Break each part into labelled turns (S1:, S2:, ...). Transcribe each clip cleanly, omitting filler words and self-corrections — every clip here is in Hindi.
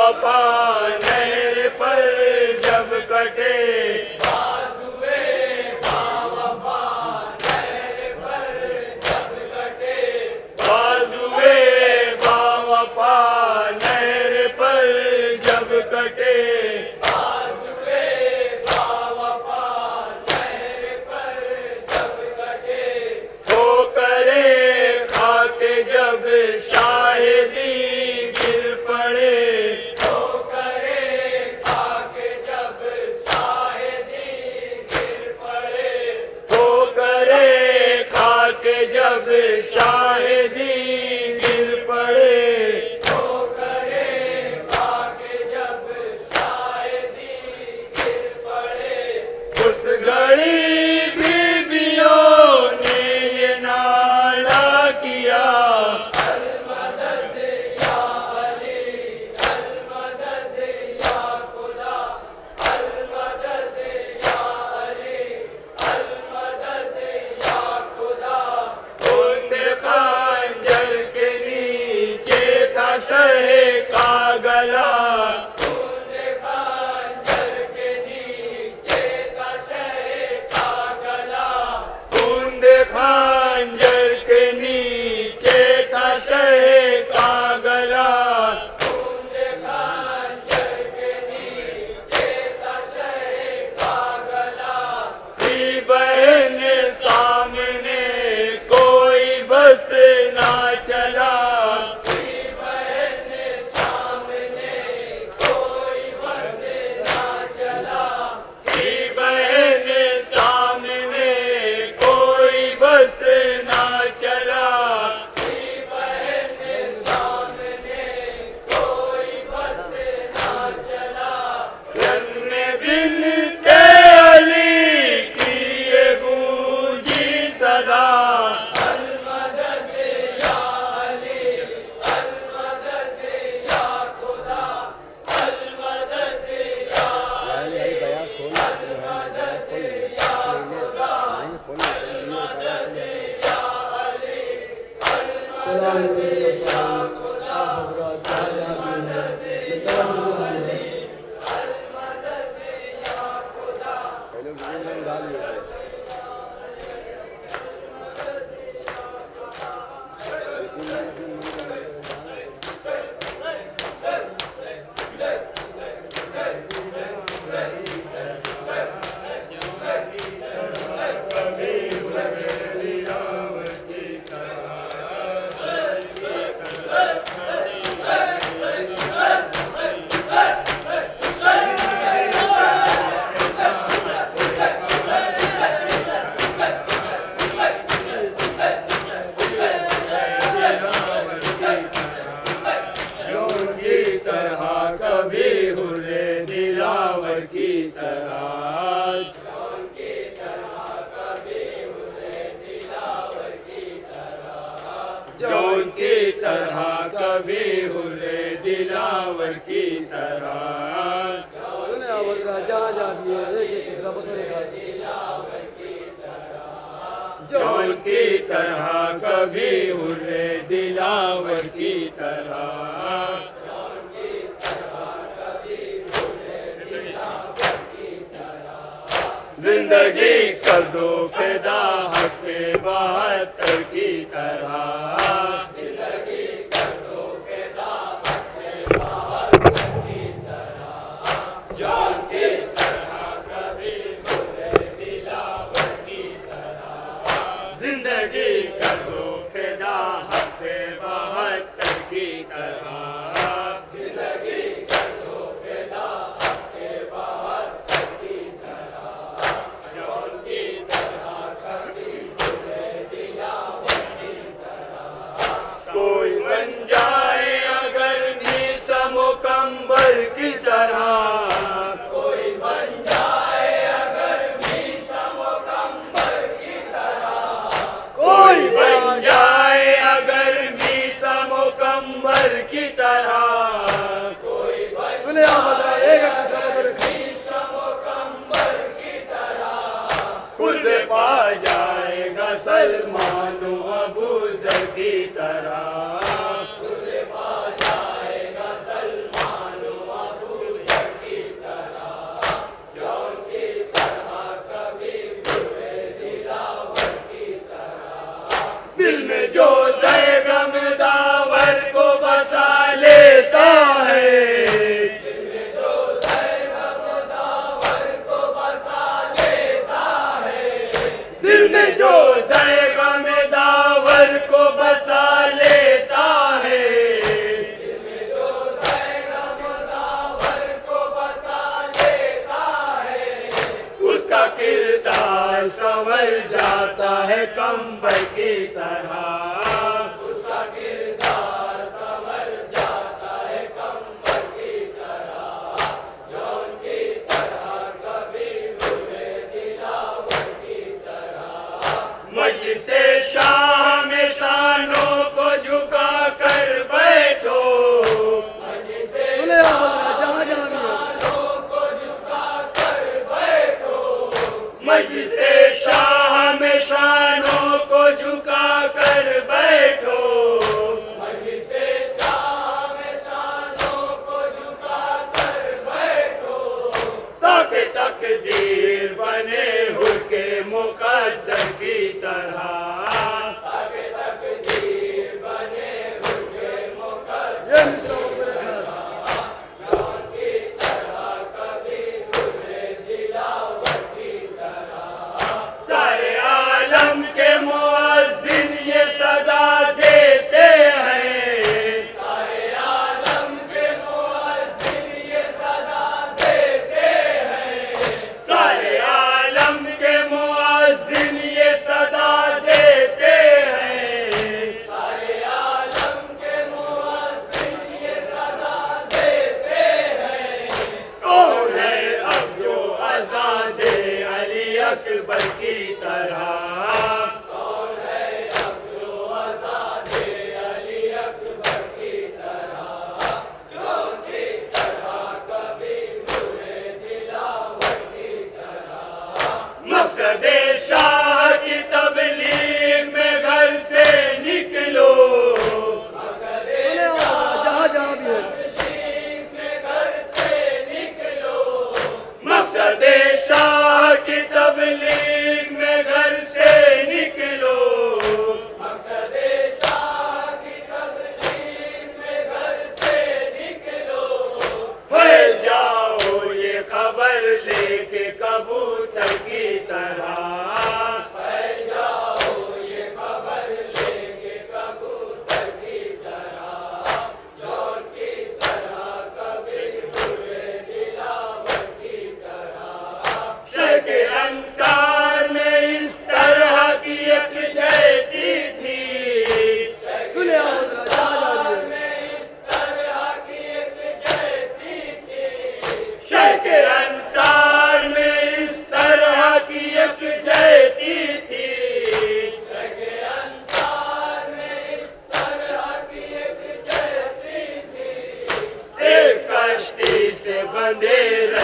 S1: बावफा नहर पर जब कटे,
S2: बाजुए बावफा नहर पर जब कटे,
S1: बाजुए बावफा नहर पर जब कटे,
S2: बाजुए बावफा नहर पर जब कटे,
S1: तो करे खाके जब शाहिदी गिर पड़े,
S2: तो करे खाके जब शाहिदी गिर पड़े,
S1: तो करे खाके जब शाहिदी गिर पड़े,
S2: तो करे खाके जब शाहिदी गिर पड़े,
S1: उस घड़ी बीबियों ने ये नाला किया,
S2: अलमदद या अली, अलमदद या खुदा, अलमदद या अली, अलमदद या खुदा,
S1: खून खंजर के नीचे था शहे का गला,
S2: खून खंजर के नीचे का शह का गला,
S1: खून खंजर के नीचे था शहे का गला,
S2: खून खंजर के नीचे का शह का गला,
S1: थी बहन सामने कोई बस ना चला,
S2: बहन सामने कोई बस ना चला,
S1: थी बहन सामने कोई बस ना चला,
S2: बहन सामने कोई बस ना चला,
S1: रन बिनते अली की ये गूंजी सदा,
S2: अलमदद या अली, अलमदद या खुदा, अलमदद या अली, अलमदद या खुदा, अलमदद या अली,
S3: सलाम या खुदा, हजरत जहाँ भी है तवज्जो चाहिए।
S2: अलमदद या खुदा,
S1: की तरह कभी हुर्रे दिलावर की तरह,
S2: की तरह कभी हुर्रे दिलावर की तरह,
S1: जौन की तरह कभी हुर्रे दिलावर की तरह,
S3: सुने आवाज राजा जहाँ भी है एक एक इसका बतौर खास
S1: जौन की तरह कभी हुर्रे दिलावर की तरह, जिंदगी कर दो फिदा हक पे 72 की तरह,
S2: जिंदगी कर दो फिदा अपने बहादुर की तरह, जान की तरह कभी हुर्रे दिलावर की तरह,
S1: जिंदगी कर दो फिदा हक पे 72 की तरह,
S2: जिंदगी कर दो फिदा अपने बहादुर की तरह, जान की तरह कभी हुर्रे दिलावर की तरह,
S1: कोई बन जाए अगर मीसा मुकम्बर की तरह,
S2: कोई बन जाए अगर मीसा मुकम्मल की तरह,
S1: कोई बन जाए अगर मीसा मुकम्बर की तरह,
S2: कोई बन
S3: सुने आवाज एक एक इसका बतौर खास
S2: मीसा मुकम्मल की तरह,
S1: खुद पा जाएगा सलमान अबू जर की तरह,
S2: खुद पा जाएगा सलमान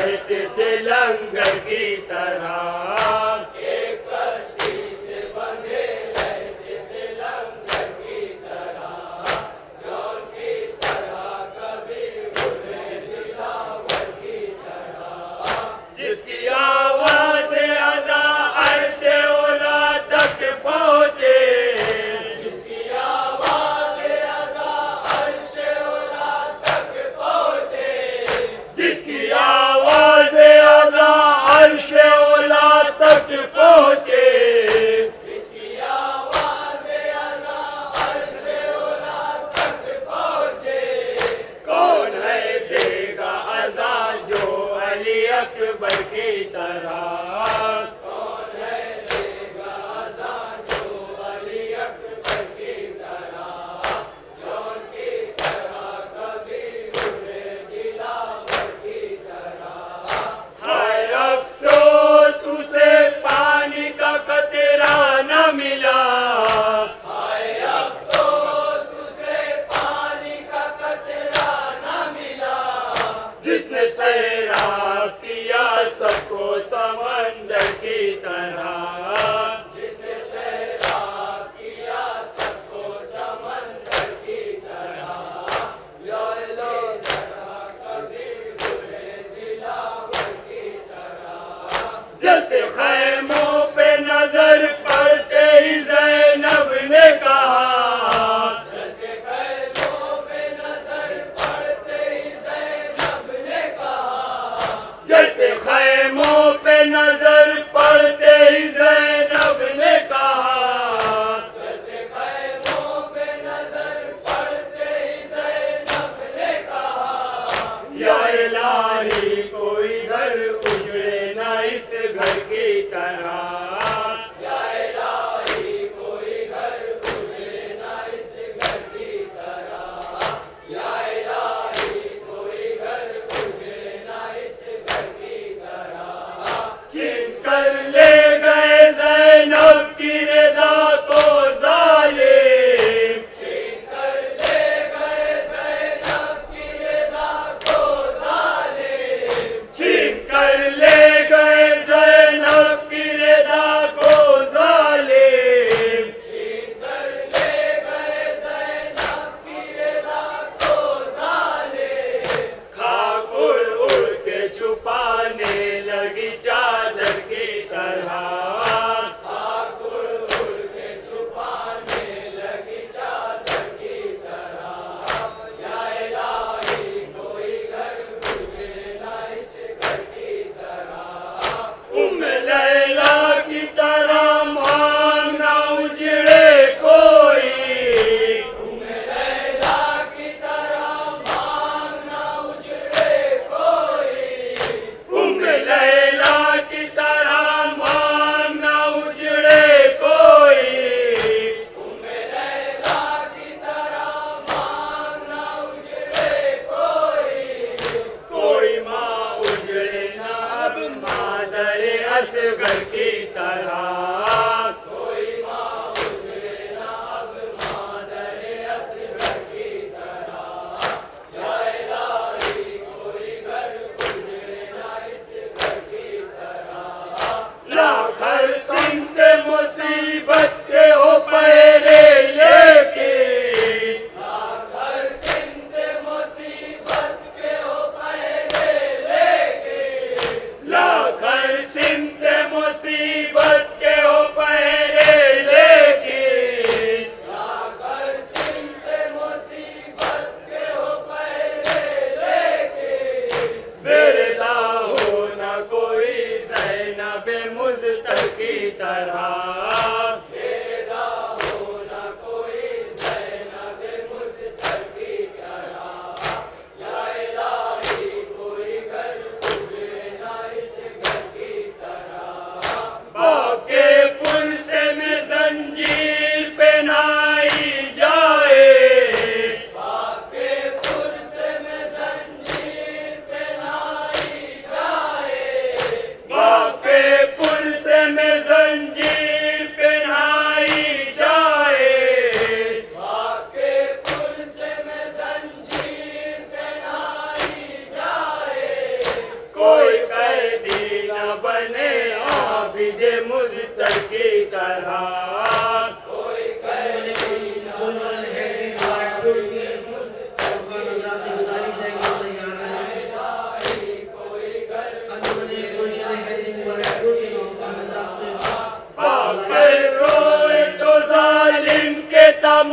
S1: रहते थे लंगर की तरह।
S2: एक कश्ती से बंधे रहते थे लंगर की तरह, जौन की तरह कभी भूले दिलावर की तरह।
S1: जिसकी आवाज़ अज़ा अर्श औला तक पहुँचे,
S2: जिसकी आवाज़ अज़ा अर्श औला तक पहुँचे,
S1: जिसकी आवाज़ अज़ा अर्श औला तक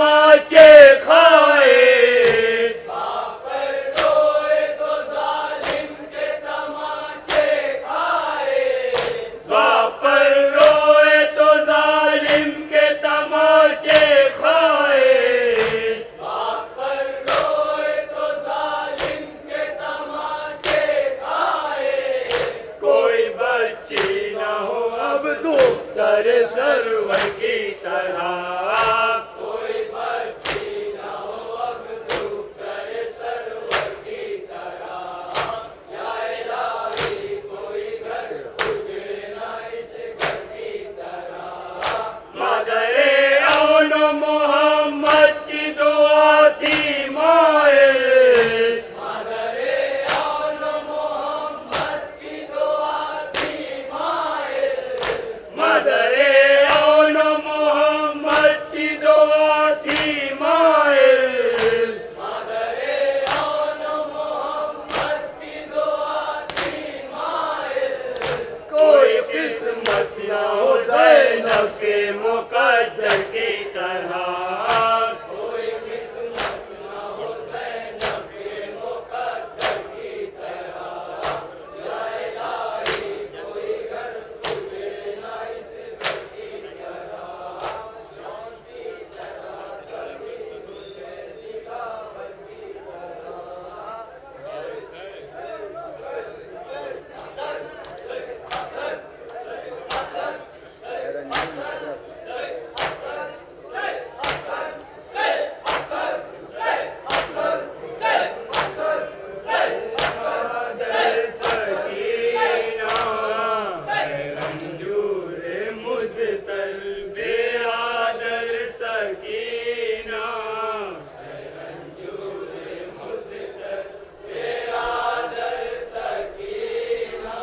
S1: तमाचे खाए,
S2: बाप रोए तो जालिम के तमाचे खाए,
S1: बाप रोए तो जालिम के तमाचे खाए,
S2: बाप रोए तो जालिम के तमाचे खाए,
S1: कोई बच्ची न हो अब तो तेरे सरवर की तरह,
S2: कोई बच्ची न हो अब तू करे सरवर की तरह, या इलाही कोई घर उजड़े ना इस घर की तरह,
S1: मदरे औन मोहम्मद की दुआ थी माइल,
S2: मदरे औन मोहम्मद की दुआ थी माइल,
S1: मदरे औन मोहम्मद की दुआ थी माइल,
S2: मदरे औन मोहम्मद की दुआ थी माइल,
S1: कोई किस्मत न हो ज़ैनब के मुक़द्दर की तरह,
S2: कोई किस्मत न हो ज़ैनब के मुक़द्दर की तरह, या इलाही कोई घर उजड़े ना इस घर की तरह, चांदी तरह कभी तुझे दिखावर की
S1: आदर सकीना है रंजूर मुज़तर, बेआदर सकीना
S2: तरह रंजूर मुज़तर बेरादर सकीना,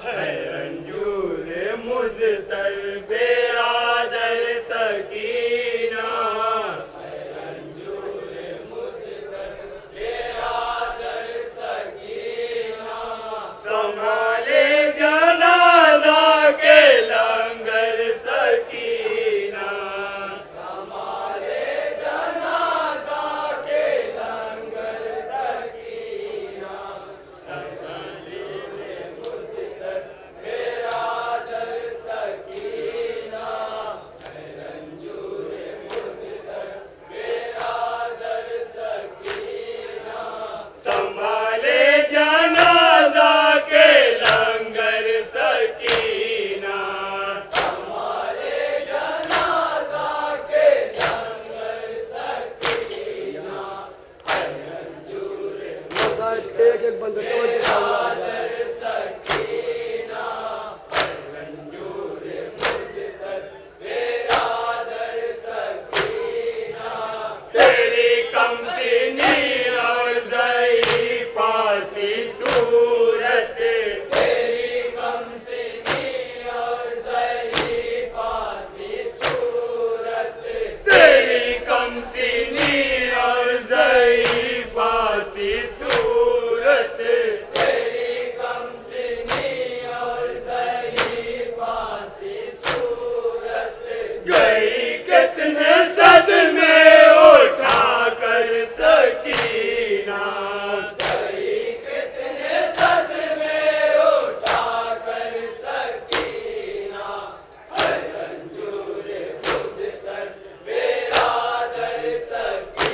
S1: है रंजूर मुज़तर, बेआदर सकीना
S2: रंजूर मुज़तर बेरादर सकीना,
S1: संभाले जनाजा के लंगर सकीना,
S2: हमारे जनाजा के लंगर सकीना, मुज़तर बेरादर सकीना, रंजूर मुज़तर बेरादर सकीना,
S1: संभाले जनाजा के लंगर सकीना,
S2: हमारे जनाजा के लंगर सकीना, रंजूर
S3: साहब एक एक बंदे तवज्जो
S2: बेरादर सकीना, रंजूर मुज़तर बेरादर सकीना,
S1: तेरी कमसिनी और ज़ईफ़ा सी सूरत,
S2: तेरी कमसिनी और ज़ईफ़ा सी सूरत,
S1: तेरी कमसिनी और ज़ईफ़ा सी सूरत,
S2: तेरी कमसिनी और ज़ईफ़ा सी सूरत,
S1: गई कितने सदमे उठा कर सकीना,
S2: गई कितने सदमे उठा कर सकीना, रंजूर मुज़तर बेरादर सकीना,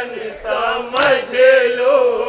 S1: मन समझ लो